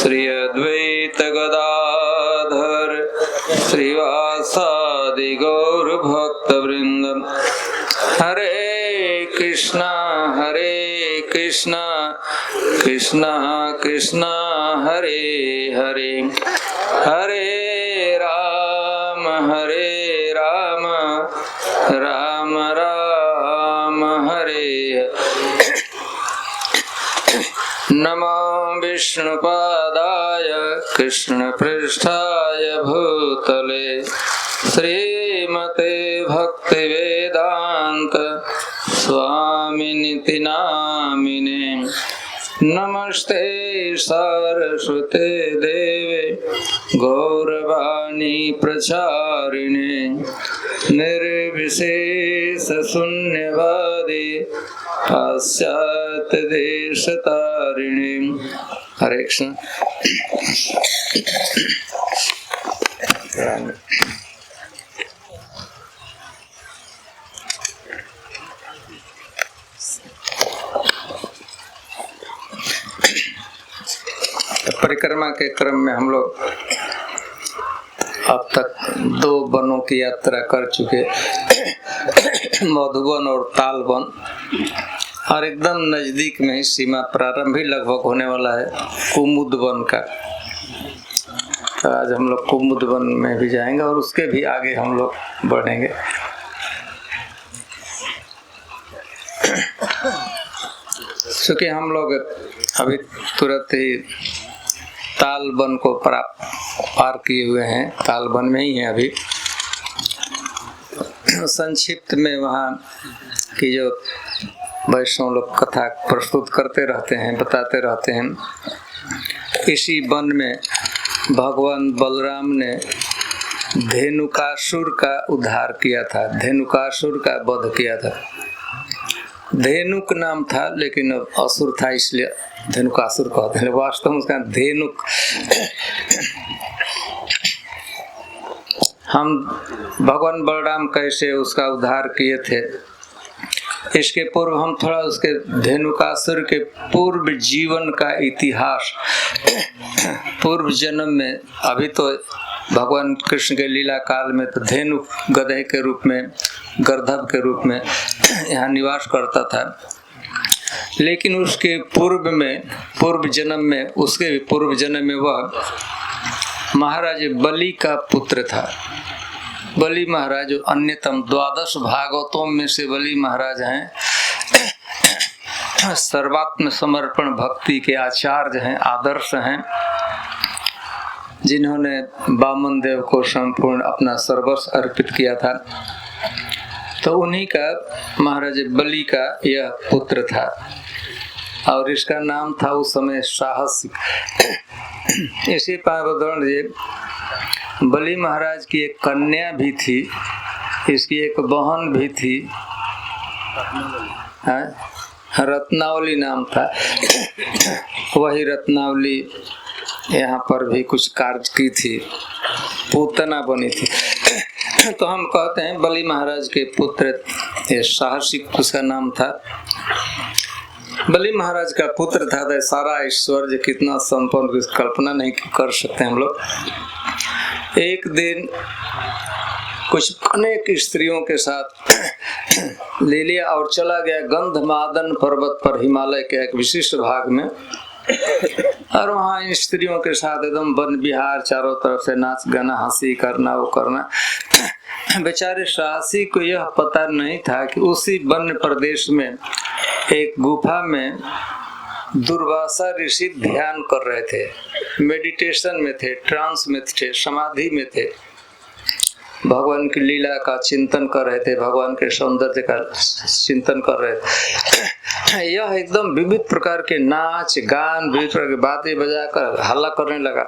श्री अद्वैत गदाधर श्रीवासादि गौर भक्त वृंद। हरे कृष्णा कृष्णा कृष्णा हरे हरे, हरे राम राम राम हरे। नमो विष्णुपादाय कृष्णपृष्ठाय भूतले श्रीमते भक्तिवेदांत स्वामिनिति नामिने। नमस्ते सरस्वते देवे गौरवाणी प्रचारिणे, निर्विशेष शून्यवादी पाश्चात्य देशतारिणे। हरे कृष्ण। परिक्रमा के क्रम में हम लोग अब तक 2 वनों की यात्रा कर चुके, मधुबन और तालबन, और एकदम नजदीक में ही सीमा प्रारंभ ही लगभग होने वाला है कुमुद वन का। तो आज हम लोग कुमुद वन में भी जाएंगे और उसके भी आगे हम लोग बढ़ेंगे। क्योंकि हम लोग अभी तुरंत ही तालबन को पार किए हुए हैं, तालबन में ही हैं अभी। संक्षिप्त में वहाँ की जो वैष्णव लोग कथा प्रस्तुत करते रहते हैं, बताते रहते हैं। इसी वन में भगवान बलराम ने धेनुकासुर का उद्धार किया था, धेनुकासुर का वध किया था। धेनुक नाम था, लेकिन अब असुर था इसलिए धेनुकासुर कहते हैं। वास्तव में उसका धेनुक। हम भगवान बलराम कैसे उसका उद्धार किए थे, इसके पूर्व हम थोड़ा उसके धेनुकासुर के पूर्व जीवन का इतिहास, पूर्व जन्म में, अभी तो भगवान कृष्ण के लीला काल में तो धेनु गधे के रूप में, गर्दभ के रूप में यहाँ निवास करता था। लेकिन उसके पूर्व में, पूर्व जन्म में, उसके पूर्व जन्म में वह महाराज बलि का पुत्र था। बलि महाराज जो अन्यतम 12 भागवतों में से बलि महाराज हैं, सर्वात्म समर्पण भक्ति के आचार्य हैं, आदर्श हैं, जिन्होंने वामन देव को संपूर्ण अपना सर्वस्व अर्पित किया था। तो उन्हीं का, महाराज बलि का यह पुत्र था और इसका नाम था उस समय साहसिक। इसी पावन जी बलि महाराज की एक कन्या भी थी, इसकी एक बहन भी थी, रत्नावली नाम था। वही रत्नावली यहाँ पर भी कुछ कार्य की थी, पूतना बनी थी। तो हम कहते हैं बलि महाराज के पुत्र ये साहसिक, उसका नाम था। बलि महाराज का पुत्र था, तो सारा ऐश्वर्य कितना संपन्न, कल्पना नहीं कर सकते हम लोग। एक दिन कुछ अनेक स्त्रियों के साथ ले लिया और चला गया गंधमादन पर्वत पर, हिमालय के एक विशिष्ट भाग में। और वहाँ इन स्त्रियों के साथ एकदम वन विहार, चारों तरफ से नाच गाना, हंसी करना, वो करना। बेचारे साहसी को यह पता नहीं था कि उसी वन प्रदेश में एक गुफा में दुर्वासा ऋषि ध्यान कर रहे थे, मेडिटेशन में थे, ट्रांस में थे, समाधि में थे, भगवान की लीला का चिंतन कर रहे थे, भगवान के सौंदर्य का चिंतन कर रहे थे। यह एकदम विविध प्रकार के नाच गान, विविध प्रकार की बातें बजाकर हल्ला करने लगा।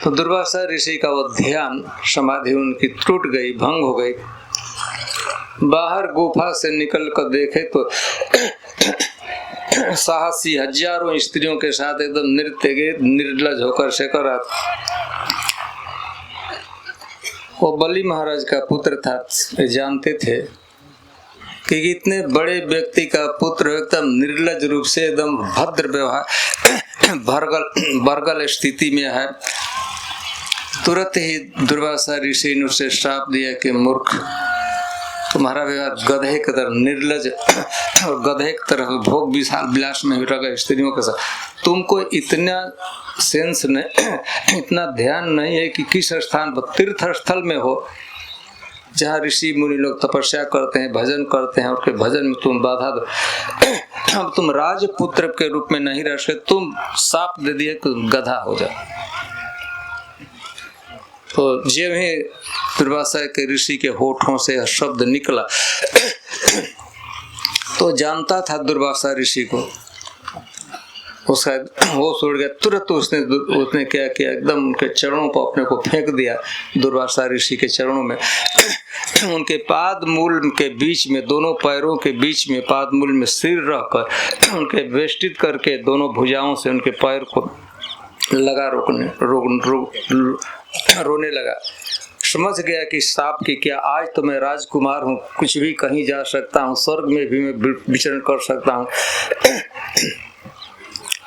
तो दुर्वासा ऋषि का वो ध्यान, समाधि उनकी टूट गई, भंग हो गई। बाहर गुफा से निकल कर देखे तो साहसी हजारों स्त्रियों के साथ एकदम नृत्य गीत निर्लज होकर शेखर रहा था। वो बलि महाराज का पुत्र था, जानते थे कि इतने बड़े व्यक्ति का पुत्र एकदम निर्लज रूप से एकदम भद्र व्यवहार बरगल स्थिति में है। तुरंत ही दुर्वासा ऋषि ने उसे श्राप दिया कि मूर्ख, तुम्हारा व्यवहार गधे की तरह निर्लज और गधे की तरह भोग विलास में रगा स्त्रियों के साथ। तुमको इतना सेंस नहीं, इतना ध्यान नहीं है कि किस स्थान पर तीर्थ स्थल में हो जहाँ ऋषि मुनि लोग तपस्या करते हैं, भजन करते हैं, और के भजन में तुम बाधा दो। अब तुम राजपुत्र के रूप में नहीं रह सकते, तुम साप दे दिए कि तुम गधा हो जाओ। तो जब ही दुर्वासा के ऋषि के होठों से शब्द निकला तो जानता था दुर्वासा ऋषि को, उसका होश उड़ गया। तुरंत उसने क्या किया, एकदम उनके चरणों पर अपने को फेंक दिया, दुर्वासा ऋषि के चरणों में। उनके पाद मूल के बीच में, दोनों पैरों के बीच में पाद मूल में सिर रखकर उनके वेष्टित करके दोनों भुजाओं से उनके पैर को लगा रोने लगा। समझ गया कि सांप की क्या, आज तो मैं राजकुमार हूँ, कुछ भी कहीं जा सकता हूँ, स्वर्ग में भी मैं विचरण कर सकता हूँ।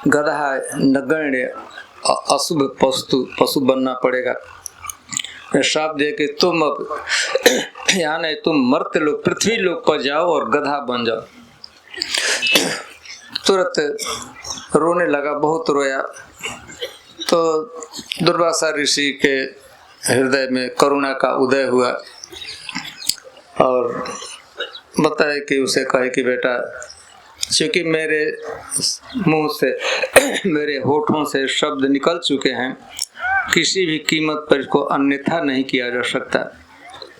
गधा नगण्य अशुभ पशु बनना पड़ेगा। श्राप दे के तुम अब यहाँ नहीं, तुम मर्त्य लोग पृथ्वी लोक पर जाओ और गधा बन जाओ। तुरंत रोने लगा, बहुत रोया। तो दुर्वासा ऋषि के हृदय में करुणा का उदय हुआ और बताए कि उसे कहे कि बेटा, क्योंकि मेरे मुंह से, मेरे होठों से शब्द निकल चुके हैं, किसी भी कीमत पर इसको अन्यथा नहीं किया जा सकता,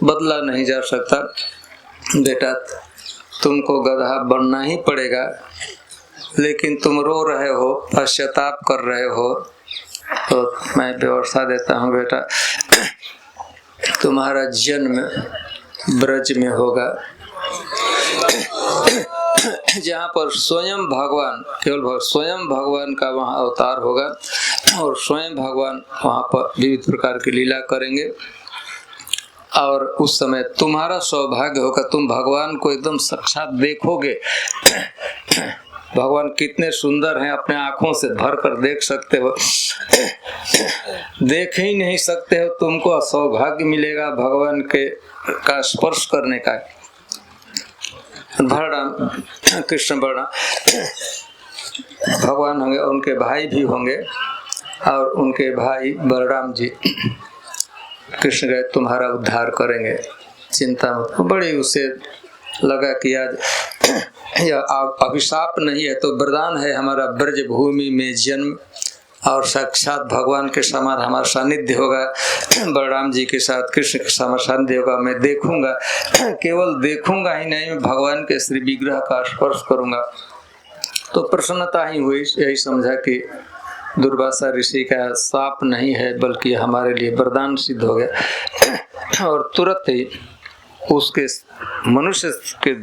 बदला नहीं जा सकता। बेटा, तुमको गधा बनना ही पड़ेगा, लेकिन तुम रो रहे हो, पश्चाताप कर रहे हो, तो मैं व्यवस्था देता हूँ बेटा, तुम्हारा जन्म ब्रज में होगा, जहाँ पर स्वयं भगवान, केवल स्वयं भगवान का वहाँ अवतार होगा और स्वयं भगवान वहाँ पर विविध प्रकार की लीला करेंगे। और उस समय तुम्हारा सौभाग्य होगा, तुम भगवान को एकदम साक्षात देखोगे। भगवान कितने सुंदर हैं, अपने आंखों से भर कर देख सकते हो, देख ही नहीं सकते हो, तुमको सौभाग्य मिलेगा भगवान के का स्पर्श करने का। बलराम, कृष्ण बलराम भगवान होंगे, उनके भाई भी होंगे, और उनके भाई बलराम जी कृष्ण गए तुम्हारा उद्धार करेंगे, चिंता मत। बड़ी उसे लगा कि आज यह अभिशाप नहीं है तो वरदान है, हमारा ब्रज भूमि में जन्म और साक्षात भगवान के समान हमारा सानिध्य होगा, बलराम जी के साथ कृष्ण के समान सानिध्य होगा। मैं देखूंगा, केवल देखूंगा ही नहीं, मैं भगवान के श्री विग्रह का स्पर्श करूंगा। तो प्रसन्नता ही हुई, यही समझा कि दुर्वासा ऋषि का शाप नहीं है बल्कि हमारे लिए वरदान सिद्ध हो गया। और तुरंत ही उसके मनुष्य के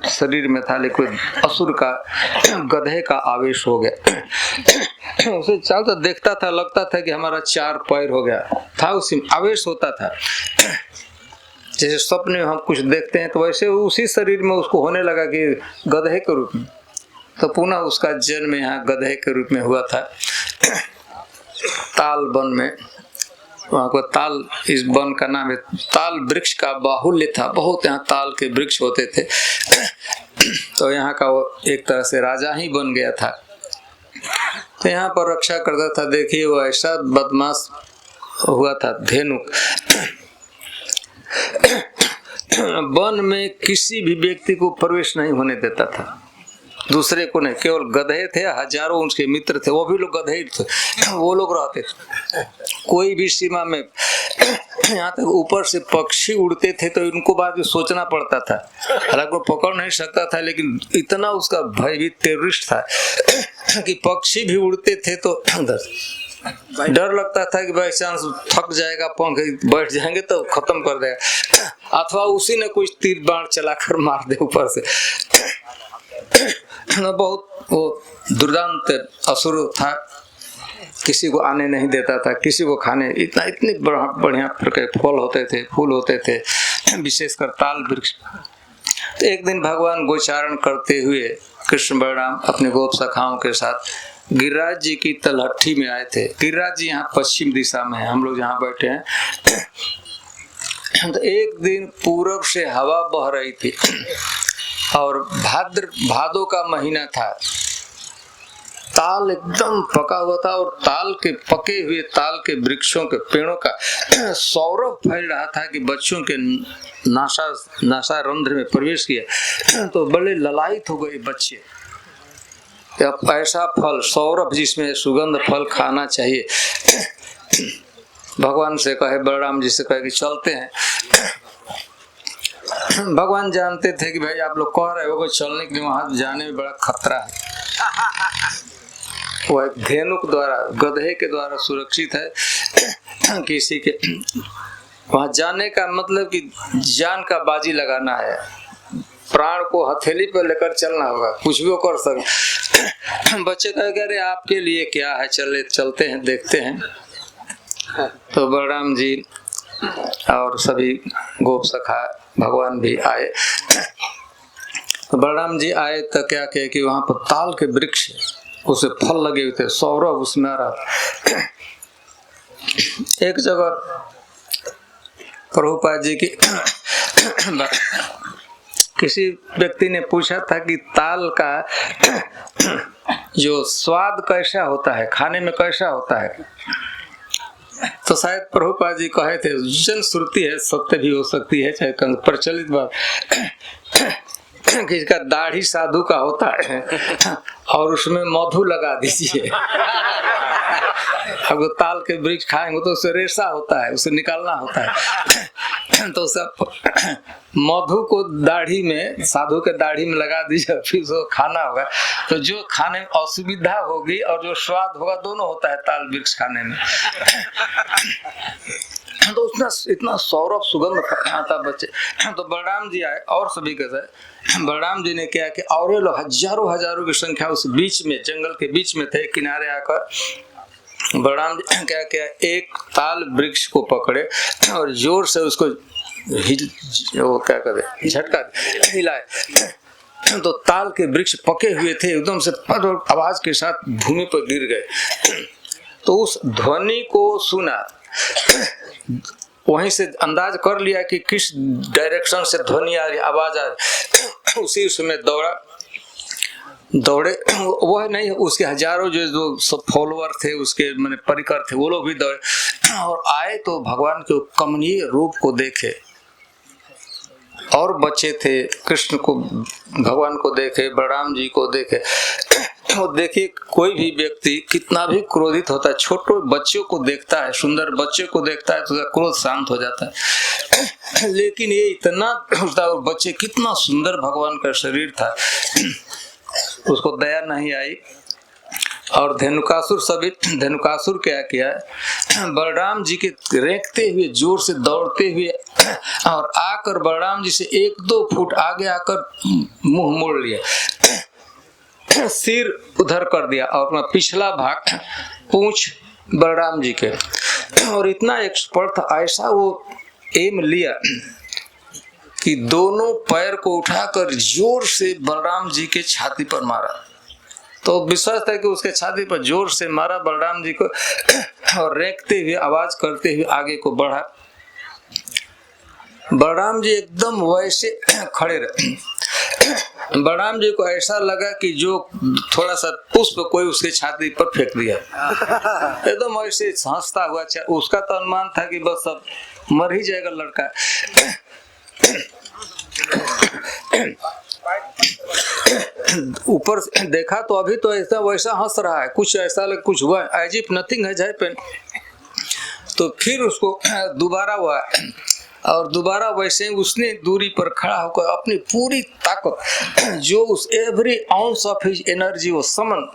शरीर में था लेकिन असुर का, गधे का आवेश हो गया। उसे चलता देखता था, लगता था कि हमारा 4 पैर हो गया था, उसी आवेश होता था। जैसे स्वप्न में हम कुछ देखते हैं तो वैसे उसी शरीर में उसको होने लगा कि गधे के रूप में। तो पुनः उसका जन्म यहाँ गधे के रूप में हुआ था, ताल वन में। वहाँ को ताल, इस वन का नाम है ताल, वृक्ष का बाहुल्य था, बहुत यहाँ ताल के वृक्ष होते थे। तो यहाँ का वो एक तरह से राजा ही बन गया था, तो यहाँ पर रक्षा करता था। देखिए वो ऐसा बदमाश हुआ था, धेनुक। वन में किसी भी व्यक्ति को प्रवेश नहीं होने देता था, दूसरे को नहीं। केवल गधे थे, हजारों उनके मित्र थे, वो भी लोग गधे ही थे, वो लोग रहते थे। कोई भी सीमा में, यहाँ तक ऊपर से पक्षी उड़ते थे तो इनको बाद में सोचना पड़ता था, हालांकि वो पकड़ नहीं सकता था, लेकिन इतना उसका भयभीत टेररिस्ट था कि पक्षी भी उड़ते थे तो डर लगता था कि बाई चांस थक जाएगा, पंख बैठ जाएंगे तो खत्म कर देगा, अथवा उसी ने कुछ तीर बाण चलाकर मार दे ऊपर से। बहुत वो दुर्दांत असुर था, किसी को आने नहीं देता था, किसी को खाने। इतने बढ़िया प्रकार फल होते थे, फूल होते थे, विशेषकर ताल वृक्ष। तो एक दिन भगवान गोचारण करते हुए कृष्ण बलराम अपने गोप सखाओं के साथ गिरिराज जी की तलहटी में आए थे। गिरिराज जी यहाँ पश्चिम दिशा में है, हम लोग जहाँ बैठे हैं। तो एक दिन पूरब से हवा बह रही थी और भादो का महीना था। ताल एकदम पका हुआ था और ताल के पके हुए ताल के वृक्षों के पेड़ों का सौरभ फैल रहा था कि बच्चों के नासा रंध्र में प्रवेश किया तो बड़े ललायित हो गए बच्चे। अब ऐसा फल सौरभ जिसमें सुगंध फल खाना चाहिए। भगवान से कहे, बलराम जी से कहे कि चलते हैं। भगवान जानते थे कि भाई आप लोग कह रहे हो चलने के लिए, वहां जाने में बड़ा खतरा है। वो एक धेनुक द्वारा, गधे के द्वारा सुरक्षित है। किसी के वहां जाने का मतलब कि जान का बाजी लगाना है, प्राण को हथेली पर लेकर चलना होगा, कुछ भी कर सकते। बच्चे कहे अरे आपके लिए क्या है, चलते हैं देखते हैं। तो बलराम जी और सभी गोप सखा भगवान भी आए। तो बलराम जी आए तो क्या कहे कि वहां पर ताल के वृक्ष उसे फल लगे हुए थे, सौरभ उसमें आ रहा। एक जगह प्रभुपाद जी की किसी व्यक्ति ने पूछा था कि ताल का जो स्वाद कैसा होता है, खाने में कैसा होता है। तो शायद प्रभुपाद जी कहे थे, जन श्रुति है, सत्य भी हो सकती है, चाहे प्रचलित बात, कि इसका दाढ़ी साधु का होता है और उसमें मधु लगा दीजिए। अब ताल के वृक्ष खाएंगे तो उससे रेशा होता है, उसे निकालना होता है। तो सब मधु को दाढ़ी में, साधु के दाढ़ी में लगा दीजिए, फिर उसको खाना होगा। तो जो खाने में असुविधा होगी और जो स्वाद होगा दोनों होता है ताल वृक्ष खाने में। तो उसने इतना सौरभ सुगंध आता बच्चे। तो बलराम जी आए और सभी के साथ। बलराम जी ने क्या कि और लोग हजारों की संख्या उस बीच में, जंगल के बीच में थे, किनारे आकर बलराम जी क्या किया, एक ताल वृक्ष को पकड़े और जोर से उसको वो क्या करे, झटका हिलाए। तो ताल के वृक्ष पके हुए थे, एकदम से पद और आवाज के साथ भूमि पर गिर गए। तो उस ध्वनि को सुना, वहीं से अंदाज कर लिया कि किस डायरेक्शन से ध्वनि आ रही, आवाज आ रही। उसी समय दौड़े वो नहीं, उसके हजारों जो सब फॉलोअर थे, उसके मैंने परिकर थे, वो लोग भी दौड़े और आए तो भगवान के कमनीय रूप को देखे। और बच्चे थे, कृष्ण को, भगवान को देखे, बलराम जी को देखे। तो देखिए कोई भी व्यक्ति कितना भी क्रोधित होता है, छोटे बच्चों को देखता है, सुंदर बच्चे को देखता है तो उसका क्रोध शांत हो जाता है। लेकिन ये इतना होता है, बच्चे कितना सुंदर भगवान का शरीर था, उसको दया नहीं आई। और धेनुकासुर क्या किया, बलराम जी के रेंकते हुए, जोर से दौड़ते हुए और आकर बलराम जी से 1-2 फुट आगे आकर मुंह मोड़ लिया, सिर उधर कर दिया और अपना पिछला भाग पूंछ बलराम जी के। और इतना एक्सपर्ट था, ऐसा वो एम लिया कि दोनों पैर को उठाकर जोर से बलराम जी के छाती पर मारा। तो विश्वास था कि उसके छाती पर जोर से मारा बलराम जी को और रेंकते हुए, आवाज करते हुए आगे को बढ़ा। बलराम जी एकदम वैसे खड़े रहे। बलराम जी को ऐसा लगा कि जो थोड़ा सा पुष्प कोई उसके छाती पर फेंक दिया, एकदम ऐसे हंसता हुआ। उसका तो अनुमान था कि बस अब मर ही जाएगा लड़का। ऊपर से देखा तो अभी तो ऐसा वैसा हंस रहा है, कुछ ऐसा लग, कुछ हुआ एज इफ नथिंग है हैपेंड। तो फिर उसको दोबारा हुआ और दोबारा वैसे ही उसने दूरी पर खड़ा होकर अपनी पूरी ताकत, जो उस every ounce of his energy वो समन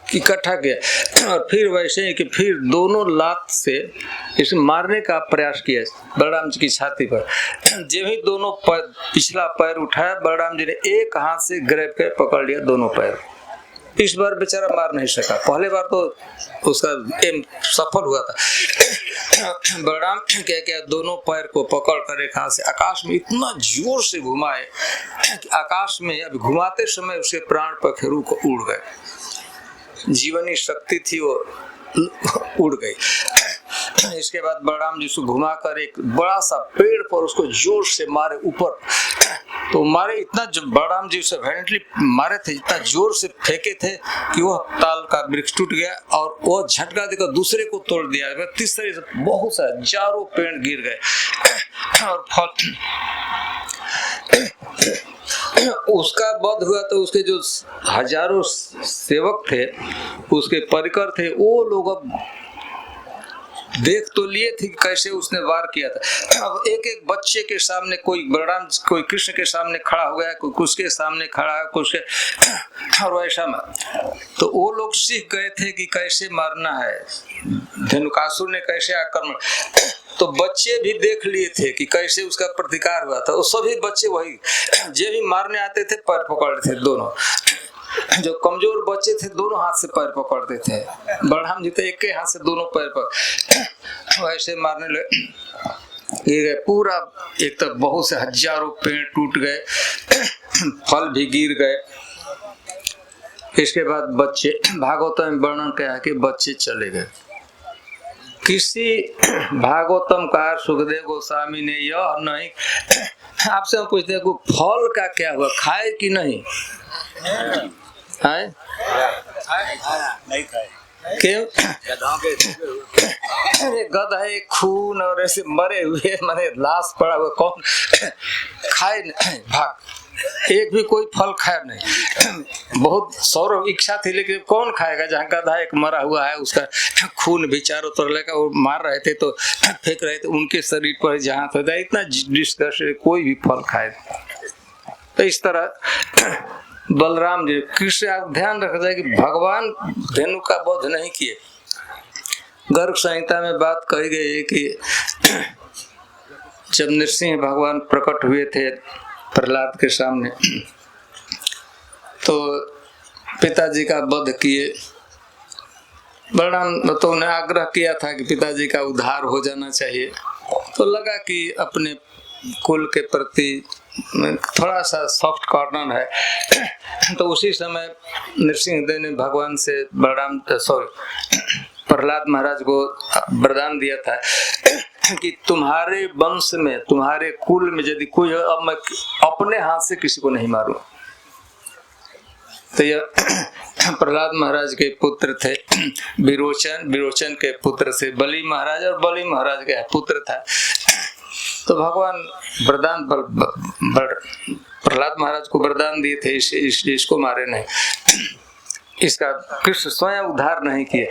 इकट्ठा किया और फिर वैसे ही कि फिर दोनों लात से इसे मारने का प्रयास किया बलराम जी की छाती पर। जब ही दोनों पैर, पिछला पैर उठाया, बलराम जी ने एक हाथ से ग्रैब कर पकड़ लिया दोनों पैर इस बार बेचारा मार नहीं सका, पहले बार तो उसका एम सफल हुआ था। बलराम क्या किया, दोनों पैर को पकड़ कर एक हाथ से आकाश में इतना जोर से घुमाए कि आकाश में अभी घुमाते समय उसके प्राण पखेरु को उड़ गए, जीवनी शक्ति थी वो उड़ गई। इसके बाद बलराम जी को घुमाकर एक बड़ा सा पेड़ पर उसको जोर से मारे ऊपर, तो मारे इतना, जब बलराम जी उसे वायलेंटली मारे थे, इतना जोर से फेंके थे कि वो ताल का वृक्ष टूट गया और वो झटका देकर दूसरे को तोड़ दिया। तीसरे से बहुत सा हजारों पेड़ गिर गए और फल उसका वध हुआ। तो उसके जो हजारों सेवक थे, उसके परिकर थे, वो लोग अब देख तो लिए थे कि कैसे उसने वार किया था। अब एक एक बच्चे के सामने कोई बलराम, कोई कृष्ण के सामने खड़ा हो गया, कोई कुछ के सामने खड़ा है, कुछ के, और ऐसा में तो वो लोग सीख गए थे कि कैसे मारना है, धनुकासुर ने कैसे आक्रमण। तो बच्चे भी देख लिए थे कि कैसे उसका प्रतिकार हुआ था। वो सभी बच्चे वही जो भी मारने आते थे पैर पकड़ते थे, दोनों जो कमजोर बच्चे थे दोनों हाथ से पैर पकड़ते थे। बलराम जी तो एक के हाथ से दोनों पैर पकड़ वैसे मारने लगे, पूरा एक तक बहुत से हजारों पेड़ टूट गए, फल भी गिर गए। इसके बाद बच्चे, भागवतम में वर्णन क्या है कि बच्चे चले गए। किसी भागवतम कार सुखदेव गोस्वामी ने यह नहीं, आपसे हम पूछते हैं कि फल का क्या हुआ, खाए कि नहीं? है नहीं खाए, क्यों? अरे गधा है, खून और ऐसे मरे हुए माने लाश पड़ा हुआ, कौन खाए? नहीं, भाग, एक भी कोई फल खाया नहीं। बहुत सौरभ इच्छा थी, लेकिन कौन खाएगा जहाँ गधा एक मरा हुआ है, उसका खून भी चारों तरफ लगा, वो मार रहे थे तो फेंक रहे थे उनके शरीर पर, जहाँ था इतना डिस्कस, कोई भी फल खाए। तो इस तरह बलराम जी, कृष्ण आप ध्यान रख जाए कि भगवान धेनु का वध नहीं किए। गर्ग संहिता में बात कही गई है कि जब नृसिंह भगवान प्रकट हुए थे प्रहलाद के सामने, तो पिताजी का वध किए। बलराम तो उन्हें आग्रह किया था कि पिताजी का उद्धार हो जाना चाहिए, तो लगा कि अपने कुल के प्रति थोड़ा सा सॉफ्ट कॉर्नर है। तो उसी समय नृसिंहदेव ने भगवान से बलराम प्रहलाद महाराज को वरदान दिया था कि तुम्हारे वंश में, तुम्हारे कुल में यदि कोई, अब मैं अपने हाथ से किसी को नहीं मारूं। तो यह प्रहलाद महाराज के पुत्र थे विरोचन, विरोचन के पुत्र से बलि महाराज, और बलि महाराज का पुत्र था। तो भगवान वरदान प्रहलाद महाराज को वरदान दिए थे, इसको मारे नहीं, इसका कृष्ण स्वयं उद्धार नहीं किए।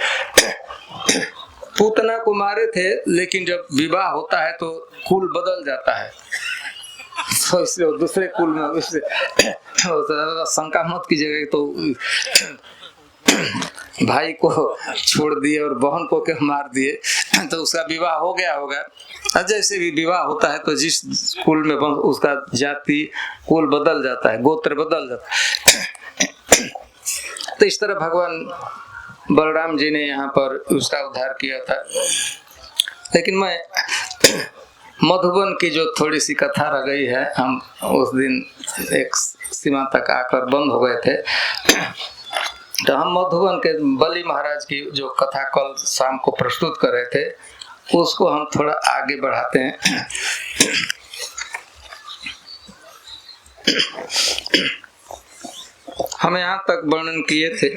पूतना को मारे थे, लेकिन जब विवाह होता है तो कुल बदल जाता है, तो इसलिए दूसरे कुल में उससे शंका मत कीजिएगा तो भाई को छोड़ दिए और बहन को क्यों मार दिए, तो उसका विवाह हो गया होगा। जैसे भी विवाह होता है तो जिस कुल में उसका जाति कुल बदल जाता है, गोत्र बदल जाता है। तो इस तरह भगवान बलराम जी ने यहाँ पर उसका उद्धार किया था। लेकिन मैं मधुबन की जो थोड़ी सी कथा रह गई है, हम उस दिन एक सीमा तक आकर बंद हो गए थे, तो हम मधुबन के बलि महाराज की जो कथा कल शाम को प्रस्तुत कर रहे थे, उसको हम थोड़ा आगे बढ़ाते हैं। हम यहाँ तक वर्णन किए थे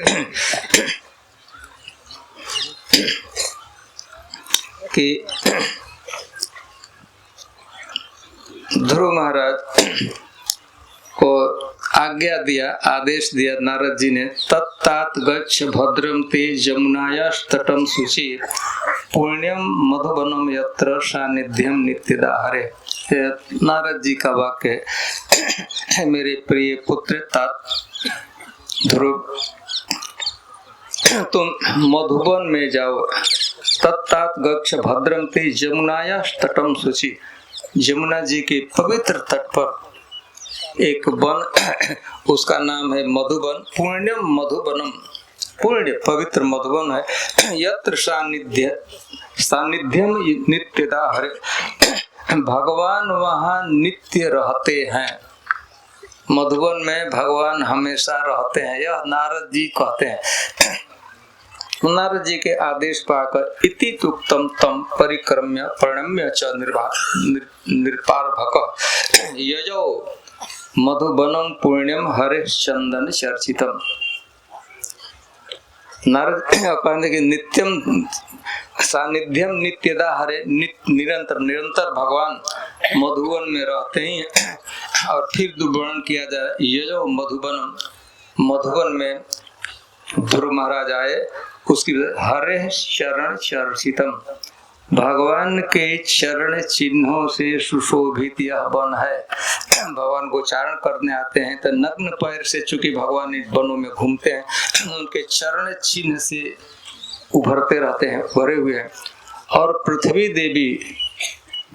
कि ध्रुव महाराज को आज्ञा दिया, आदेश दिया नारद जी ने, तत्तात गच्छ भद्रम ते जमुनायाः तटम शुचि पुण्यम मधुबनम यत्र सानिध्यम नित्यदा हरे। नारद जी का वाक्य है, मेरे प्रिय पुत्र तात ध्रुव, तुम मधुबन में जाओ, तत्तात गच्छ भद्रम ते जमुनायाः तटम शुचि, जमुना जी के पवित्र तट पर एक वन, उसका नाम है मधुबन। पुण्यम मधुबनम, पुण्य पवित्र मधुबन है। यत्र सानिध्यम नित्यदा हरे, भगवान वहाँ नित्य रहते हैं। मधुबन में भगवान हमेशा रहते हैं, यह नारद जी कहते हैं। नारद जी के आदेश पाकर इति तुक्तम तम परिक्रम्य प्रणम्य च निर्पारभक यजो मधुबनम पुण्यम हरिश्चंदन चर्चितम। नारद कहते कि नित्यम सानिध्यम नित्यदा हरे, निरंतर निरंतर भगवान मधुबन में रहते ही। और फिर वर्णन किया जाए, यजो मधुबनम, मधुबन में ध्रुव महाराज आए, उसकी हरे चरण चर्चितम, भगवान के चरण चिन्हों से सुशोभित यह वन है। भगवान को चारण करने आते हैं तो नग्न पैर से, चूंकि भगवान इन वनों में घूमते हैं, उनके चरण चिन्ह से उभरते रहते हैं, भरे हुए हैं। और पृथ्वी देवी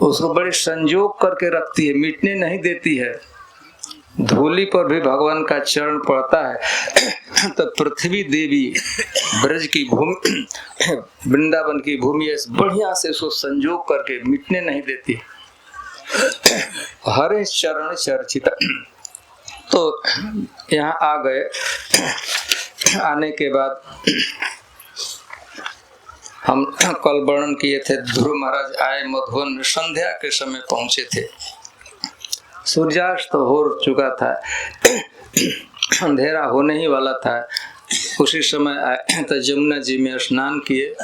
उसको बड़े संजोग करके रखती है, मिटने नहीं देती है। धूली पर भी भगवान का चरण पड़ता है तो पृथ्वी देवी ब्रज की भूमि, वृंदावन की भूमि बढ़िया से उसको संजोग करके मिटने नहीं देती। हरे चरण चर्चित। तो यहाँ आ गए। आने के बाद हम कल वर्णन किए थे, ध्रुव महाराज आए मधुबन में, संध्या के समय पहुंचे थे। सूर्यास्त तो हो चुका था, अंधेरा होने ही वाला था। उसी समय आए तो जमुना जी में स्नान किए।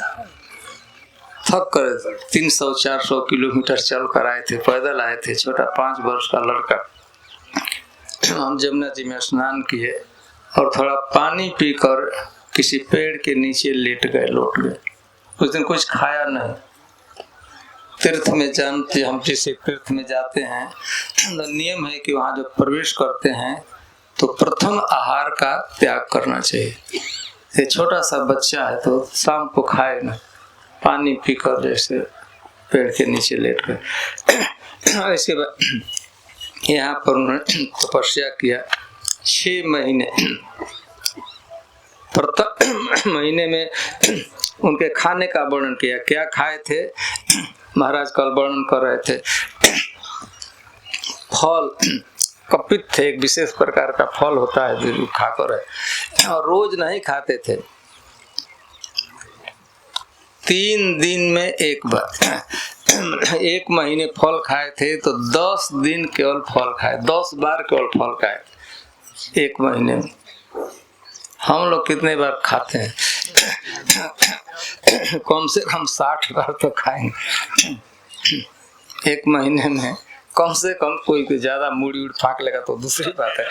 थक कर 300-400 किलोमीटर चल कर आए थे, पैदल आए थे, छोटा 5 वर्ष का लड़का। हम जमुना जी में स्नान किए और थोड़ा पानी पीकर किसी पेड़ के नीचे लेट गए, लौट गए। उस दिन कुछ खाया नहीं। तीर्थ में जानते, हम जिसे तीर्थ में जाते हैं तो नियम है कि वहाँ जब प्रवेश करते हैं तो प्रथम आहार का त्याग करना चाहिए। ये छोटा सा बच्चा है तो शाम को खाए ना, पानी पीकर जैसे पेड़ के नीचे लेट गए। इसके बाद यहाँ पर उन्होंने तपस्या किया 6 महीने। प्रत्येक महीने में उनके खाने का वर्णन किया, क्या खाए थे महाराज कल वर्णन कर रहे थे। फल कपित थे, एक विशेष प्रकार का फल होता है जो खाकर है, और रोज नहीं खाते थे, 3 दिन में एक बार। 1 महीने फल खाए थे तो 10 दिन केवल फल खाए, 10 बार केवल फल खाए 1 महीने में। हम लोग कितने बार खाते हैं? कम से कम 60 बार तो खाएंगे 1 महीने में। कम से कम कोई ज्यादा मुड़ी उड़ फाँक लेगा तो दूसरी बात है।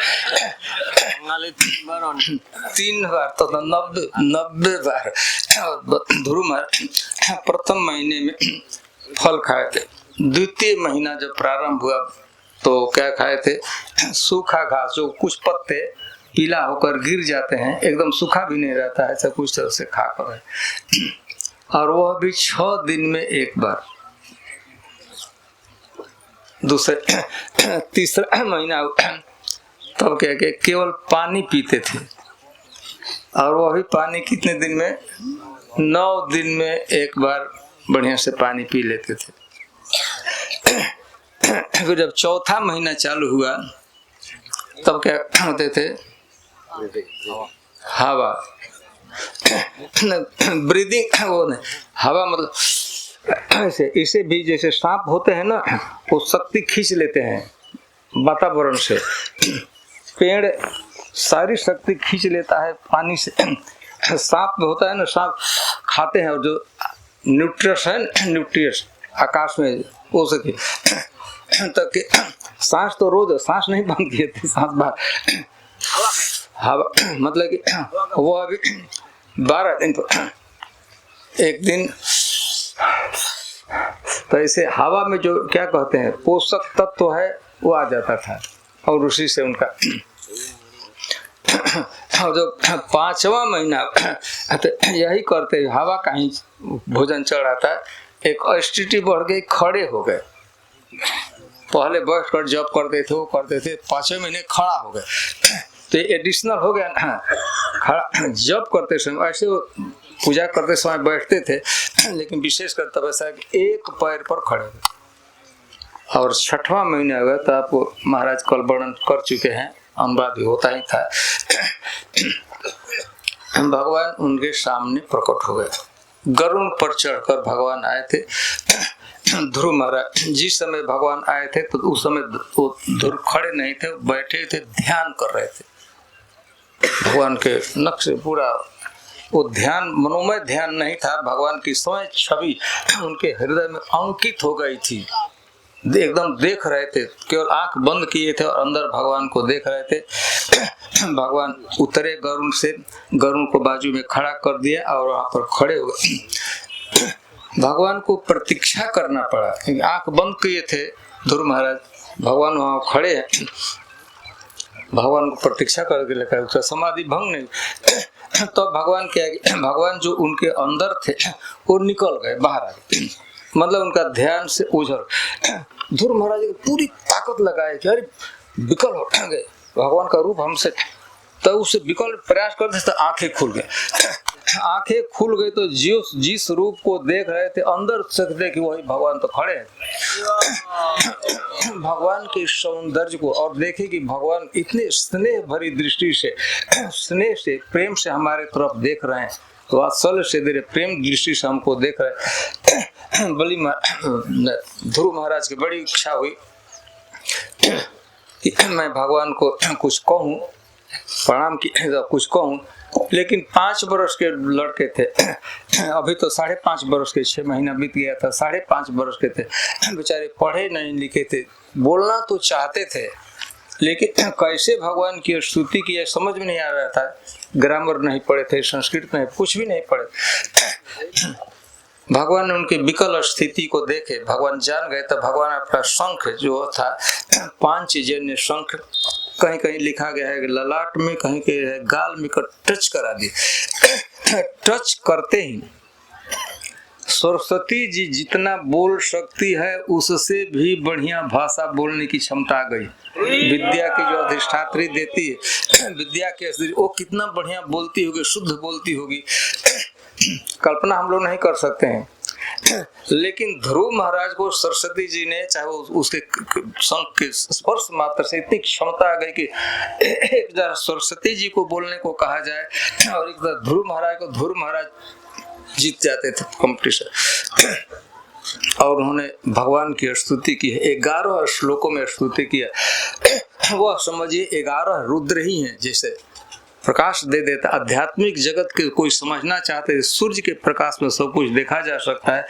3 बार तो 90 बार। ध्रुव महाराज प्रथम महीने में फल खाए थे। द्वितीय महीना जब प्रारंभ हुआ तो क्या खाए थे? सूखा घास, जो कुछ पत्ते पीला होकर गिर जाते हैं, एकदम सूखा भी नहीं रहता है, ऐसा कुछ तरह से खाकर है। और वह भी 6 दिन में एक बार। तीसरा महीना तब क्या कि केवल पानी पीते थे, और वह भी पानी कितने दिन में? 9 दिन में एक बार बढ़िया से पानी पी लेते थे। फिर जब चौथा महीना चालू हुआ तब क्या होते थे? हवा, ब्रीदिंग, वो नहीं, हवा मतलब ऐसे, इसे भी जैसे सांप होते हैं ना, वो शक्ति खींच लेते हैं वातावरण से। पेड़ सारी शक्ति खींच लेता है पानी से। सांप में होता है ना, सांप खाते हैं, और जो न्यूट्रियस है, न्यूट्रियस आकाश में हो सके तक सांस तो रोज, सांस नहीं बंद किए थे, सांस बाहर हवा, मतलब कि वो अभी 12 दिन तो एक दिन तो ऐसे हवा में जो क्या कहते हैं पोषक तत्व है वो आ जाता था, और उसी से उनका और जो 5वां महीना तो यही करते, हवा का ही भोजन चढ़ रहा था, एक एसिडिटी बढ़ गई, खड़े हो गए। पहले बैठकर जॉब करते थे, वो करते थे, 5वें महीने खड़ा हो गए तो एडिशनल हो गया ना। खड़ा जॉब करते समय ऐसे वो पूजा करते समय बैठते थे, लेकिन विशेषकर तब ऐसा कि एक पैर पर खड़े हुए। और 6वां महीने आ गया तो आपको महाराज कल वर्णन कर चुके हैं, अनुवाद भी होता ही था। भगवान उनके सामने प्रकट हो गए। गरुड़ पर चढ़कर भगवान आए थे। ध्रुव महाराज जिस समय भगवान आए थे तो उस समय वो ध्रुव खड़े नहीं थे, बैठे थे, ध्यान कर रहे थे भगवान के नक्शे। पूरा वो ध्यान मनोमय ध्यान नहीं था, भगवान की स्वयं छवि उनके हृदय में अंकित हो गई थी। एकदम देख रहे थे, केवल आंख बंद किए थे और अंदर भगवान को देख रहे थे। भगवान उतरे गरुड़ से, गरुड़ को बाजू में खड़ा कर दिया और वहां पर खड़े हुए। भगवान को प्रतीक्षा करना पड़ा क्योंकि आंख बंद किए थे ध्रुव महाराज। भगवान वहां खड़े हैं, भगवान को प्रतीक्षा करके लिखा है, उसका समाधि भंग नहीं। तो भगवान क्या, भगवान जो उनके अंदर थे वो निकल गए, बाहर आ गए, मतलब उनका ध्यान से उजड़। ध्रुव महाराज को पूरी ताकत लगाए कि अरे विकल हो गए, भगवान का रूप हमसे, तो उसे विकल प्रयास करते तो आंखें खुल गए। आंखें खुल गई तो जिस रूप को देख रहे थे अंदर सकते कि वही भगवान तो खड़े हैं। भगवान के सौंदर्य को और देखे कि भगवान इतने स्नेह भरी दृष्टि से, स्नेह से, प्रेम से हमारे तरफ देख रहे हैं, वात्सल्य से दे रहे, प्रेम दृष्टि से हमको देख रहे हैं। बलि ध्रुव महाराज की बड़ी इच्छा हुई कि मैं भगवान को कुछ कहूँ, प्रणाम की कुछ कहूँ, लेकिन 5 वर्ष के लड़के थे, अभी तो 5.5 वर्ष के, 6 महीना बीत गया था, 5.5 वर्ष के थे बेचारे, पढ़े नहीं लिखे थे, बोलना तो चाहते थे लेकिन कैसे भगवान की स्तुति की समझ में नहीं आ रहा था। ग्रामर नहीं पढ़े थे, संस्कृत नहीं, कुछ भी नहीं पढ़े। भगवान ने उनकी विकल स्थिति को देखे, भगवान जान गए। तो भगवान अपना शंख जो था, पांचजन्य शंख, कहीं कहीं लिखा गया है ललाट में, कहीं कहीं है गाल में, टच करा दिए। टच करते ही सरस्वती जी जितना बोल सकती है उससे भी बढ़िया भाषा बोलने की क्षमता आ गई। विद्या की जो अधिष्ठात्री देती है, विद्या के वो कितना बढ़िया बोलती होगी, शुद्ध बोलती होगी, कल्पना हम लोग नहीं कर सकते हैं। लेकिन ध्रुव महाराज को सरस्वती जी ने, चाहे वो उसके शंख के स्पर्श मात्र से इतनी क्षमता आ गई कि एक बार सरस्वती जी को बोलने को कहा जाए और एक बार ध्रुव महाराज को, ध्रुव महाराज जीत जाते थे कंपटीशन। और उन्होंने भगवान की स्तुति की है, 11 श्लोकों में स्तुति किया। वह समझिए 11 रुद्र ही हैं, जैसे प्रकाश दे देता। आध्यात्मिक जगत के कोई समझना चाहते हैं, सूर्य के प्रकाश में सब कुछ देखा जा सकता है।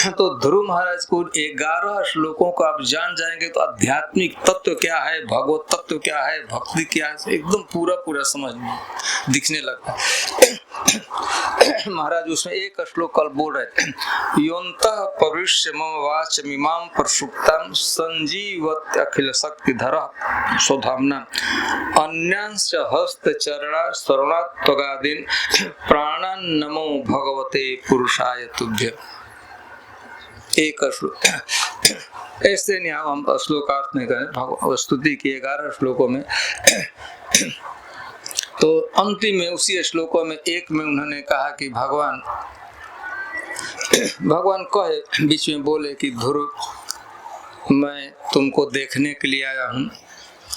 तो ध्रुव महाराज को 11 श्लोकों को आप जान जाएंगे तो आध्यात्मिक तत्व क्या है, भगवत तत्व क्या है, भक्ति क्या है, एकदम पूरा समझ में दिखने लगता है। महाराज उसमें एक श्लोक कल बोल रहे थे, योन्तः प्रविश्य मम वाचमिमां प्रसुप्तां संजीवत अखिल शक्तिधरः स्वधाम्ना अन्यांश हस्तचरणा शरणात्वगादीन प्राणान् नमो भगवते पुरुषाय तुभ्य। एक श्लोक ऐसे नहीं, हम श्लोकार्थ नहीं करें, स्तुति की 11 श्लोकों में। तो अंतिम में उसी श्लोकों में एक में उन्होंने कहा कि भगवान कहे, बीच में बोले कि ध्रुव मैं तुमको देखने के लिए आया हूँ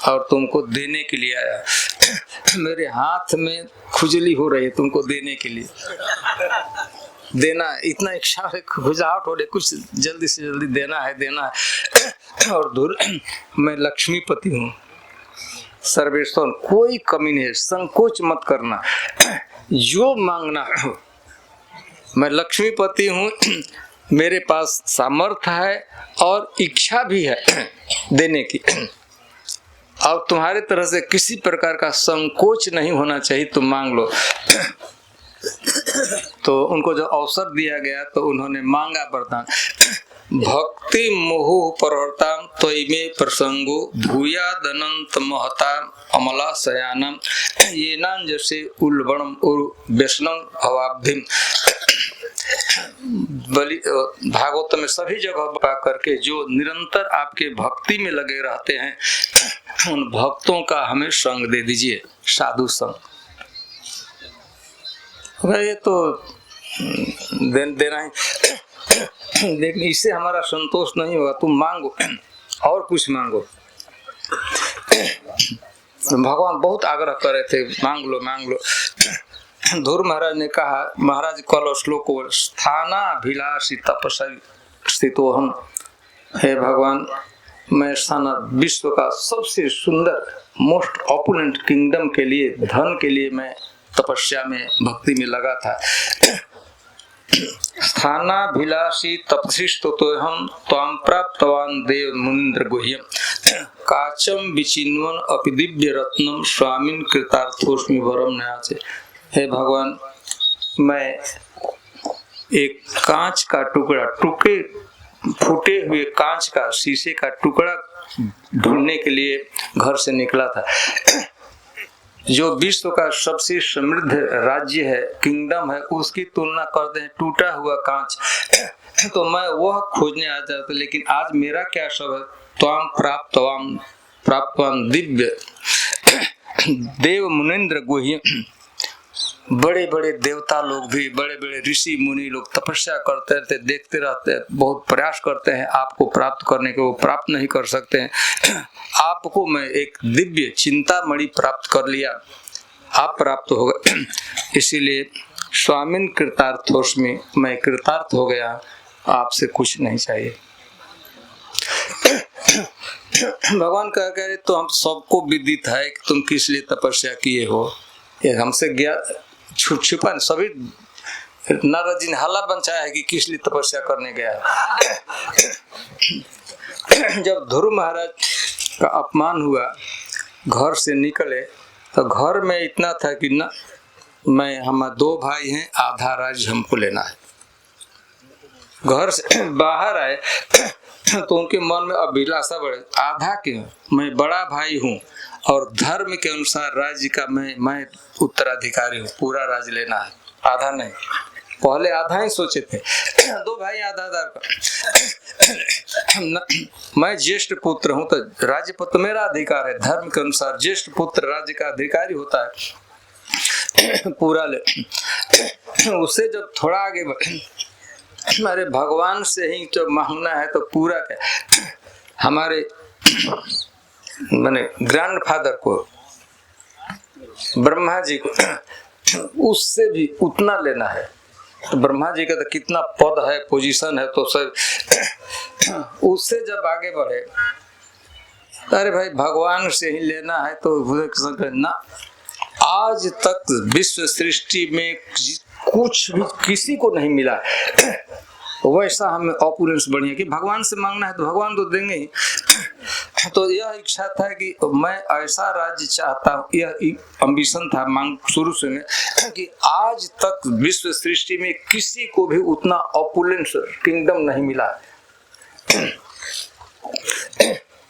और तुमको देने के लिए आया। मेरे हाथ में खुजली हो रही है तुमको देने के लिए, देना इतना इच्छा है, खुजाहट हो रही, कुछ जल्दी से जल्दी देना है। और मैं लक्ष्मीपति हूँ, सर्वेश्वर, कोई कमी नहीं है, संकोच मत करना, जो मांगना हो। मैं लक्ष्मीपति हूँ, मेरे पास सामर्थ्य है और इच्छा भी है देने की, और तुम्हारे तरह से किसी प्रकार का संकोच नहीं होना चाहिए, तुम मांग लो। तो उनको जो अवसर दिया गया तो उन्होंने मांगा वरदान, भक्ति मोह परवर्ताम त्वयिमे प्रसंगो भूयादनंत महता अमला शयानम येनां जैसे उल्बणम और व्यसनम भवाब्धिम। बलि भागवत में सभी जगह पा करके जो निरंतर आपके भक्ति में लगे रहते हैं, उन भक्तों का हमें संग दे दीजिए, साधु संग। ये तो देना ही, लेकिन इससे हमारा संतोष नहीं होगा। तुम मांगो और कुछ मांगो। भगवान बहुत आग्रह कर रहे थे, मांग लो मांग लो। ध्रुव महाराज ने कहा, महाराज कल श्लोक को, स्थानाभिलाषी तपस्वी स्थितोहम। हे भगवान, मैं स्थाना विश्व का सबसे सुंदर मोस्ट ऑपुलेंट किंगडम के लिए, धन के लिए मैं तपस्या में भक्ति में लगा था। स्थानाभिलाषी तपस्विस्तोहम त्वां प्राप्तवान देव मुनीन्द्र गुह्यम काचम विचिन्वन अपि दिव्य रत्नम स्वामिन कृतार्थोस्मि वरम न्यासे। हे भगवान, मैं एक कांच का टुकड़ा, फूटे हुए कांच का, शीशे का टुकड़ा ढूंढने के लिए घर से निकला था। जो विश्व का सबसे समृद्ध राज्य है, किंगडम है, उसकी तुलना करते हैं टूटा हुआ कांच, तो मैं वह खोजने आ जाता। लेकिन आज मेरा क्या सब है, त्वाम प्राप्तवान दिव्य देव मुनीन्द्र गुह्य। बड़े बड़े देवता लोग भी, बड़े बड़े ऋषि मुनि लोग तपस्या करते रहते, देखते रहते हैं, बहुत प्रयास करते हैं आपको प्राप्त करने के, वो प्राप्त नहीं कर सकते हैं। आपको मैं एक दिव्य चिंतामणि प्राप्त कर लिया, आप प्राप्त हो गए। इसीलिए स्वामिन कृतार्थोस्मि, मैं कृतार्थ हो गया, आपसे कुछ नहीं चाहिए। भगवान कह रहे तो हम सबको विदित है कि तुम किस लिए तपस्या किए हो, ये हमसे छुपा सभी। नारद जी ने हल्ला बचाया है कि किस लिए तपस्या करने गया है। जब ध्रुव महाराज का अपमान हुआ, घर से निकले, तो घर में इतना था कि न हम 2 भाई हैं, आधा राज्य हमको लेना है। घर से बाहर आए तो उनके मन में अभिलाषा बढ़े, आधा क्यों, मैं बड़ा भाई हूँ और धर्म के अनुसार राज्य का मैं उत्तराधिकारी हूँ, पूरा राज्य लेना है, आधा नहीं। पहले आधा ही सोचे थे, 2 भाई आधा का। मैं ज्येष्ठ पुत्र हूँ तो राज्य पर तो मेरा अधिकार है, धर्म के अनुसार ज्येष्ठ पुत्र राज्य का अधिकारी होता है, पूरा ले। उससे जब थोड़ा आगे बढ़े, हमारे भगवान से ही जो मांगना है तो पूरा क्या, हमारे माने ग्रैंडफादर को, ब्रह्मा जी को, उससे भी उतना लेना है। तो ब्रह्मा जी का तो कितना पद है, पोजीशन है, तो सब उससे जब आगे बढ़े, अरे भाई भगवान से ही लेना है तो ना। आज तक विश्व सृष्टि में कुछ भी किसी को नहीं मिला वैसा हमें ऑपुलेंस बढ़िया कि भगवान से मांगना है तो भगवान तो देंगे ही। तो यह इच्छा था कि मैं ऐसा राज्य चाहता हूँ, यह एम्बिशन था मांग शुरू से में, कि आज तक विश्व सृष्टि में किसी को भी उतना ऑपुलेंस किंगडम नहीं मिला।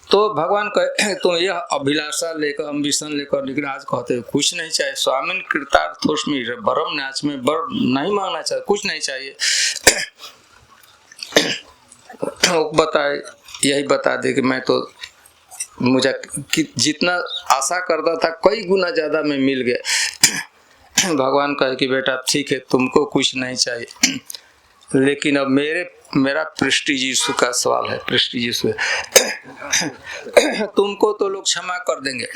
तो भगवान कहे तुम यह अभिलाषा लेकर, एम्बिशन लेकर निकले, आज कहते हो कुछ नहीं चाहिए। स्वामिन कृतार्थोस्मि वरम न्यास, में बर नहीं मांगना चाहिए, कुछ नहीं चाहिए। बताए, यही बता दे कि मैं तो मुझे जितना आशा करता था कई गुना ज्यादा में मिल गया। भगवान कहे कि बेटा ठीक है, तुमको कुछ नहीं चाहिए, लेकिन अब मेरा प्रेस्टीज इशू का सवाल है, प्रेस्टीज इशू है। तुमको तो लोग क्षमा कर देंगे,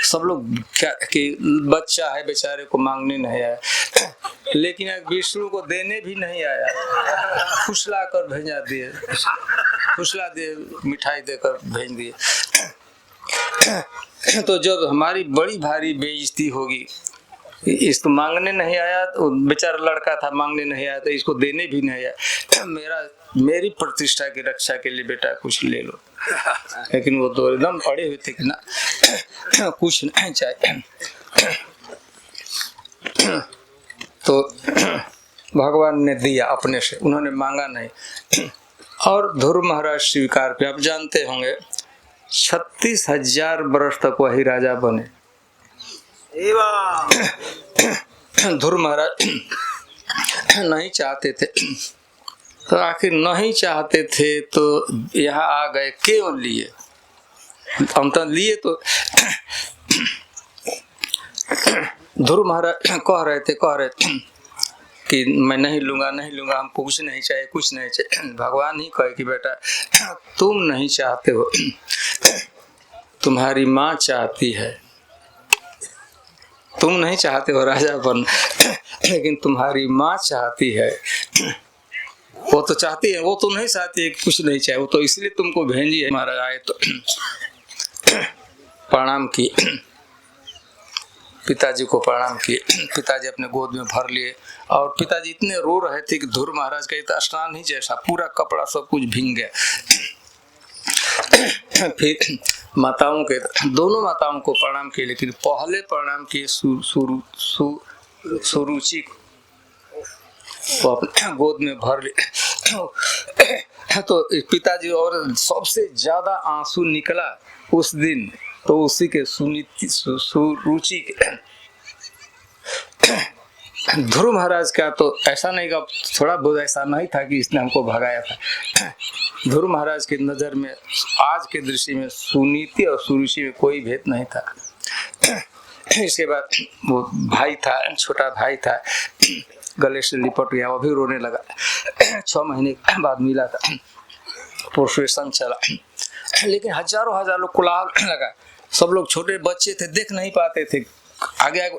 सब लोग क्या कि बच्चा है बेचारे को मांगने नहीं आया, लेकिन विष्णु को देने भी नहीं आया, फुसला कर भेजा दिए, फुसला दिए, मिठाई देकर भेज दिए। तो जब हमारी बड़ी भारी बेइज्जती होगी, इसको मांगने नहीं आया, तो बेचारा लड़का था मांगने नहीं आया, तो इसको देने भी नहीं आया, मेरी प्रतिष्ठा की रक्षा के लिए बेटा कुछ ले लो। लेकिन वो तो एकदम अड़े हुए थे कि ना कुछ नहीं चाहिए। तो भगवान ने दिया अपने से, उन्होंने मांगा नहीं। और ध्रुव महाराज स्वीकार किया। आप जानते होंगे 36,000 वर्ष तक वही राजा बने। ध्रुव महाराज नहीं चाहते थे। तो आखिर नहीं चाहते थे तो यहाँ आ गए क्यों लिए? हम तो लिए तो ध्रुव महाराज कह रहे थे कि मैं नहीं लूंगा, हमको कुछ नहीं चाहिए। भगवान ही कहे कि बेटा तुम नहीं चाहते हो, तुम्हारी माँ चाहती है। तुम नहीं चाहते हो राजा बनना, लेकिन तुम्हारी माँ चाहती है। वो तो चाहती है, वो तो नहीं चाहती है, कुछ नहीं चाहे, वो तो इसलिए तुमको भेजी है। महाराज आए तो प्रणाम किए, पिताजी को प्रणाम किए। पिताजी अपने गोद में भर लिए और पिताजी इतने रो रहे थे कि ध्रुव महाराज का इतना स्नान ही जैसा पूरा कपड़ा सब कुछ भीग गया। फिर माताओं के दोनों माताओं को प्रणाम किए, लेकिन पहले प्रणाम किए सुरुचि को अपने गोद में भर लिए। तो पिताजी और सबसे ज्यादा आंसू निकला उस दिन तो उसी के सुरुचि के। ध्रुव महाराज का तो ऐसा नहीं का थोड़ा बहुत ऐसा नहीं था कि इसने हमको भगाया था। ध्रुव महाराज की नजर में आज के दृष्टि में सुनीति और सुरुचि में कोई भेद नहीं था। इसके बाद वो भाई था, छोटा भाई था, गले से लिपट गया, वो भी रोने लगा। 6 महीने बाद मिला था, प्रोसेशन चला, लेकिन हजारों लोग कोलाहल लगा। सब लोग छोटे बच्चे थे, देख नहीं पाते थे आगे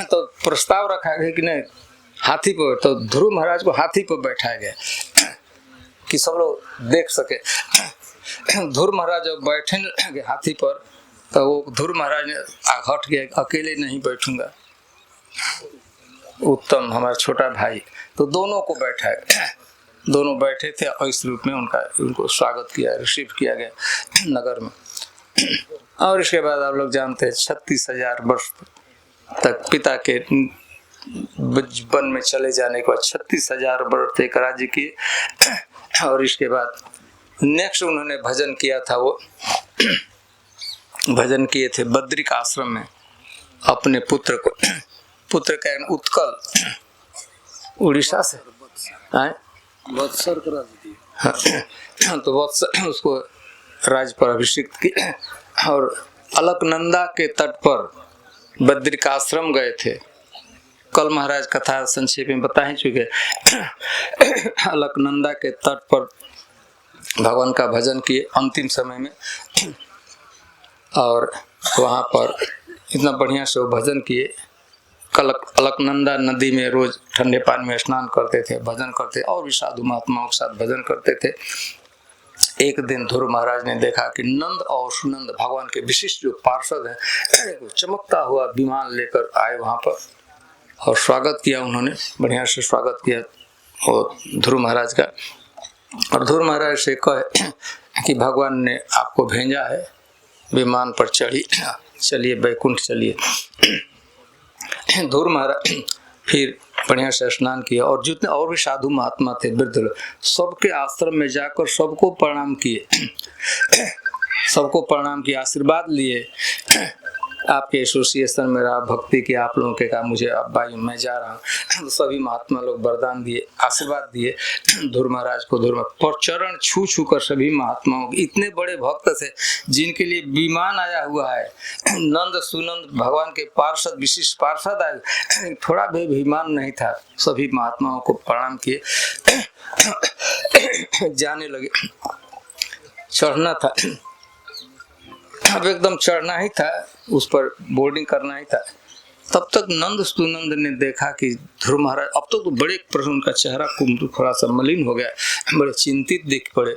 तो प्रस्ताव रखा गया कि नहीं हाथी पर, तो ध्रुव महाराज को हाथी पर बैठाया गया कि सब लोग देख सके। ध्रुव महाराज जब बैठे लगे हाथी पर तो वो ध्रुव महाराज ने हट गया, अकेले नहीं बैठूंगा। उत्तम हमारा छोटा भाई, तो दोनों को बैठाया, दोनों बैठे थे और इस रूप में उनको स्वागत किया, रिसीव किया गया नगर में। और इसके बाद आप लोग जानते हैं 36,000 वर्ष तक पिता के वन में चले जाने के बाद 36,000 वर्ष तक राज्य किए। और इसके बाद नेक्स्ट उन्होंने भजन किया था, वो भजन किए थे बद्रिक आश्रम में अपने पुत्र का उत्कल उड़ीसा से वत्सर करा दी। तो वत्सर उसको राज पर अभिषिक्त किया और अलकनंदा के तट पर बद्रिकाश्रम गए थे। कल महाराज कथा संक्षेप में बता ही चुके। अलकनंदा के तट पर भगवान का भजन किए अंतिम समय में, और वहां पर इतना बढ़िया से वो भजन किए। अलकनंदा नदी में रोज ठंडे पानी में स्नान करते थे, भजन करते और भी साधु महात्माओं के साथ भजन करते थे। एक दिन ध्रुव महाराज ने देखा कि नंद और सुनंद भगवान के विशिष्ट जो पार्षद हैं चमकता हुआ विमान लेकर आए वहां पर और स्वागत किया। उन्होंने बढ़िया से स्वागत किया और ध्रुव महाराज का। और ध्रुव महाराज से कहे कि भगवान ने आपको भेजा है, विमान पर चलिए बैकुंठ चलिए। ध्रुव महाराज फिर बढ़िया से स्नान किया और जितने और भी साधु महात्मा थे वृद्ध लोग सबके आश्रम में जाकर सबको प्रणाम किए, सबको प्रणाम किया, आशीर्वाद लिए। आपके एसोसिएशन में रहा, भक्ति की आप लोगों के कहा मुझे अब भाई मैं जा रहा हूँ, तो सभी महात्मा लोग वरदान दिए, आशीर्वाद दिए ध्रुव महाराज को। ध्रुव पर चरण छू कर सभी महात्माओं इतने बड़े भक्त थे जिनके लिए विमान आया हुआ है, नंद सुनंद भगवान के पार्षद विशिष्ट पार्षद आए, थोड़ा भी विमान नहीं था। सभी महात्माओं को प्रणाम किए, जाने लगे। चढ़ना था, अब एकदम चढ़ना ही था, उस पर बोर्डिंग करना ही था। तब तक नंद सुनंद ने देखा कि ध्रुव महाराज अब तो बड़े प्रश्न, उनका चेहरा कुंभ थोड़ा सा मलिन हो गया, बड़े चिंतित दिख पड़े।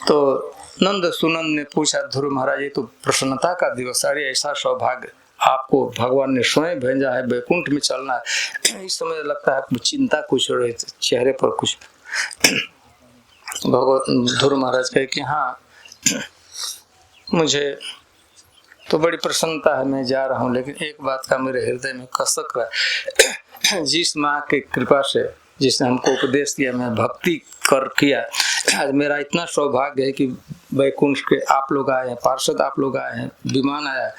तो नंद सुनंद ने पूछा, ध्रुव महाराज ये तो प्रसन्नता का दिवस, अरे ऐसा सौभाग्य आपको भगवान ने स्वयं भेजा है, बैकुंठ में चलना है। इस समय लगता है चिंता कुछ हो रही थी चेहरे पर कुछ। भगवान ध्रुव महाराज कहे कि हाँ मुझे तो बड़ी प्रसन्नता है, मैं जा रहा हूँ, लेकिन एक बात का मेरे हृदय में कसक रहा है। जिस माँ की कृपा से जिसने हमको उपदेश दिया, मैं भक्ति कर किया, आज मेरा इतना सौभाग्य है कि बैकुंठ के आप लोग आए हैं, पार्षद आप लोग आए हैं, विमान आया है,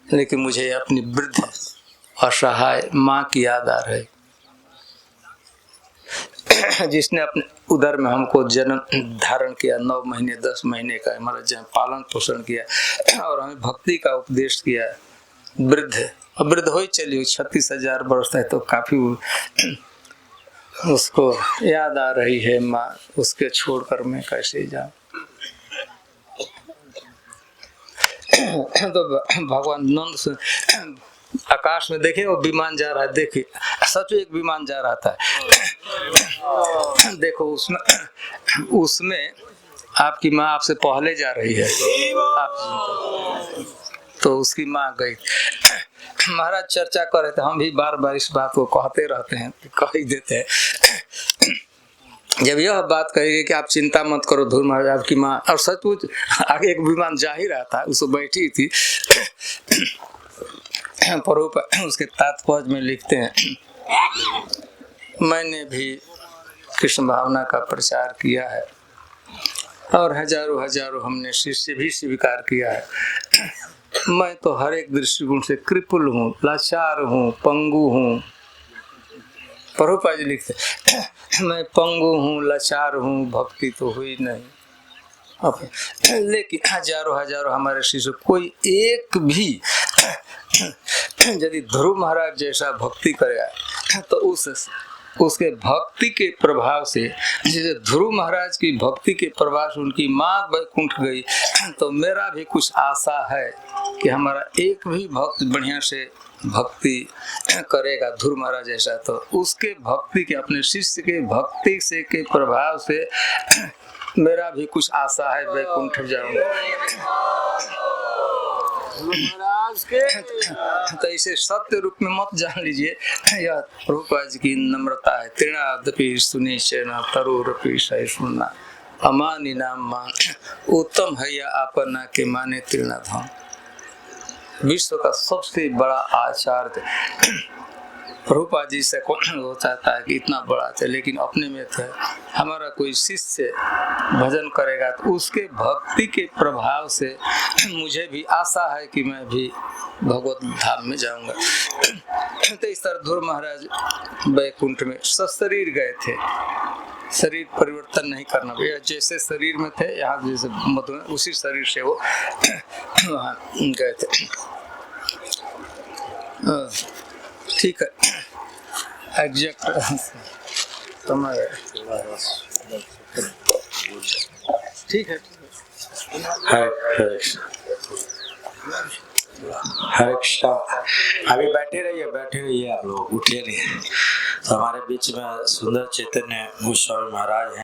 लेकिन मुझे अपनी वृद्ध असहाय माँ की याद आ रही, जिसने अपने उदर में हमको जन्म धारण किया, 9 महीने 10 महीने का हमारा जन्म पालन पोषण किया और हमें भक्ति का उपदेश किया। वृद्ध हो ही चली 36,000 वर्ष है, तो काफी उसको याद आ रही है माँ, उसके छोड़कर मैं कैसे जाऊं। तो भगवान नंद से आकाश में देखे वो विमान जा रहा है, देखिए सच एक विमान जा रहा था। देखो उसमें आपकी माँ आपसे पहले जा रही है, आप तो उसकी माँ गई। महाराज चर्चा कर रहे थे, हम भी बार बार इस बात को कहते रहते हैं, कह ही देते हैं। जब यह बात कहेगी कि आप चिंता मत करो ध्रुव महाराज, आपकी माँ, और सचमुच आगे एक विमान जा ही रहा था, उसको बैठी थी। प्रभुपाद उसके तात्पर्य में लिखते हैं, मैंने भी कृष्ण भावना का प्रचार किया है और हजारों हमने शिष्य भी स्वीकार किया है। मैं तो हर एक दृष्टिकोण से कृपल हूँ, लाचार हूँ, पंगु हूँ। प्रभुपाद जी लिखते, मैं पंगु हूँ, लाचार हूँ, भक्ति तो हुई नहीं। लेकिन हजारों हमारे शिष्य, कोई एक भी यदि ध्रुव महाराज जैसा भक्ति करेगा तो उसके भक्ति के प्रभाव से, जैसे ध्रुव महाराज की भक्ति के प्रभाव से उनकी माँ बैकुंठ गई, तो मेरा भी कुछ आशा है कि हमारा एक भी भक्त बढ़िया से भक्ति करेगा ध्रुव महाराज जैसा, तो उसके भक्ति के, अपने शिष्य के भक्ति से के प्रभाव से मेरा भी कुछ आशा है, बैकुंठ जाऊंगा। तो इसे सत्य रूप में मत जान लीजिए, यह प्रभुपाद जी की नम्रता है। तृणादपि सुनिश्चय तरुरपि सही सुनना, अमानी नाम मान, उत्तम है या आपना के माने तृणाधाम। विश्व का सबसे बड़ा आचार्य प्रभुपाद जी से कौन हो चाहता है कि इतना बड़ा थे, लेकिन अपने में थे। हमारा कोई शिष्य भजन करेगा तो उसके भक्ति के प्रभाव से मुझे भी आशा है कि मैं भी भगवत धाम में जाऊंगा। तो इस तरह ध्रुव महाराज बैकुंठ में सशरीर गए थे, शरीर परिवर्तन नहीं करना भैया, जैसे शरीर में थे यहाँ जैसे मधु में, उसी शरीर से वो वहाँ गए थे। ठीक है, एग्जैक्ट ठीक है। हरे कृष्णा। अभी बैठे रहिए आप लोग, उठे नहीं। तो हमारे बीच में सुंदर चैतन्य गोस्वामी महाराज हैं।